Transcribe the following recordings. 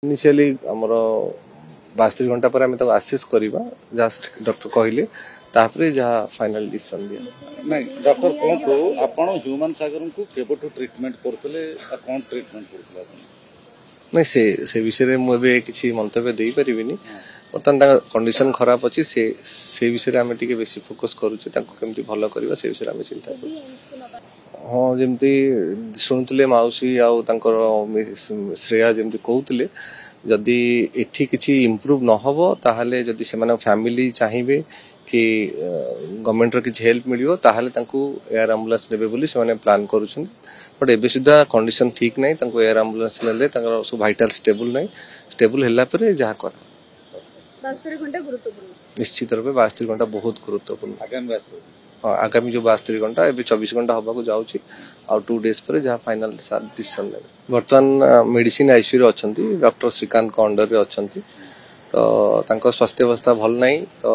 initially आमर 72 घंटा पर आसेस करवा जस्ट डॉक्टर कहले तापर जहाँ फाइनल डिसीजन दिया नहीं डॉक्टर कहतु आपण ह्यूमन सागर को केबठु ट्रीटमेंट करथले आ कोन ट्रीटमेंट करथले आपण नहीं से विषय में मुझे किसी मंतव्य दे परिबिनी बर्तमान कंडीशन खराब अच्छी से विषय में टिके बेसी फोकस करूचे केमती भल करवा से विषय में चिंता कर हाँ जमती शुणुले मौसी श्रेया जमती कहते जदि एठी किसी इम्प्रूव न हो ताहले जदि से फैमिली चाहिए कि गवर्नमेंट रो किसी हेल्प मिलियो ताहले तांको एयर एम्बुलेंस नेबे बोली से प्लान करूछन बट एबे सुधा कंडीशन ठीक नहीं तांको एयर एम्बुलेंस नेले तांकर सब वाइटल स्टेबल नहीं स्टेबल हैला पर जहा कर 72 घंटा गुरुत्वपूर्ण निश्चित रूप 72 घंटा बहुत गुरुत्वपूर्ण हाँ आगामी जो 72 घंटा ए 24 घंटा हवा को जाऊँगी और 2 डेज पर जहाँ फाइनल डिसीजन ने बर्तमान मेडिसिन आईसीयू अच्छा डॉक्टर श्रीकांत को अंडर रे अच्छा तो स्वास्थ्य अवस्था भल नहीं तो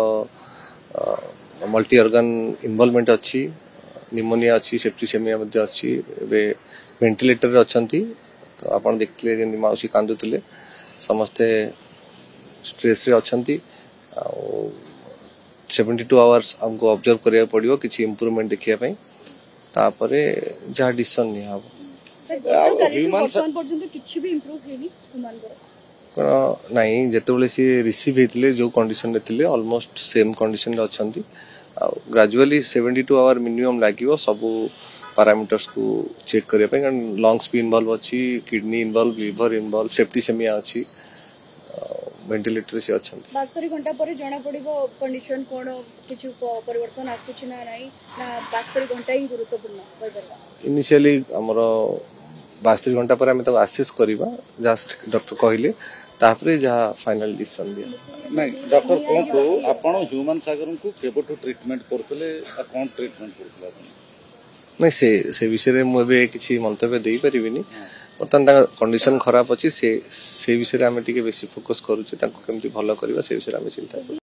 मल्टी ऑर्गन इन्वॉल्वमेंट अच्छी निमोनिया अच्छी सेप्टिसेमिया अच्छी वेंटिलेटर अच्छा तो आप देखते मौसी कांदुले समस्ते स्ट्रेस रे अच्छा 72 आवर्स हमको ऑब्जर्व करिया पड़ियो किछि इंप्रूवमेंट देखिया पई तापरे जा डिसीजन नि हाबो ह्यूमन पर्यंत किछि भी इंप्रूव हेनी ह्यूमन को नहीं जेतेबेले सी रिसीव हेतिले जो कंडीशन रे थिले ऑलमोस्ट सेम कंडीशन रे अछंती ग्रेजुअली 72 आवर मिनिमम लागियो सब पैरामीटर्स को चेक करिया पई कारण लंग्स भी इन्वॉल्व अछि kidney involve liver involve septicaemia अछि वेंटिलेटर से अच्छा 72 घंटा पर जना पड़िबो कंडीशन कोन किछु परिवर्तन आसुछि ना नहीं ना 72 घंटा ही गुरुत्वपूर्ण होय परबा इनिशियली हमर 72 घंटा पर आसेस करवा जस्ट डॉक्टर कहले तापर जहाँ फाइनल डिसीजन दिया नहीं डॉक्टर कहतु आपण ह्यूमन सागर को केबठु ट्रीटमेंट करथले आ कोन ट्रीटमेंट करथले आपण नहीं से विषय में मुझे किसी मंतव्य दे परिबिनी बर्तमान कंडीशन खराब अच्छी से विषय में टिके बेसी फोकस करूचे केमती भल करवा से विषय में चिंता कर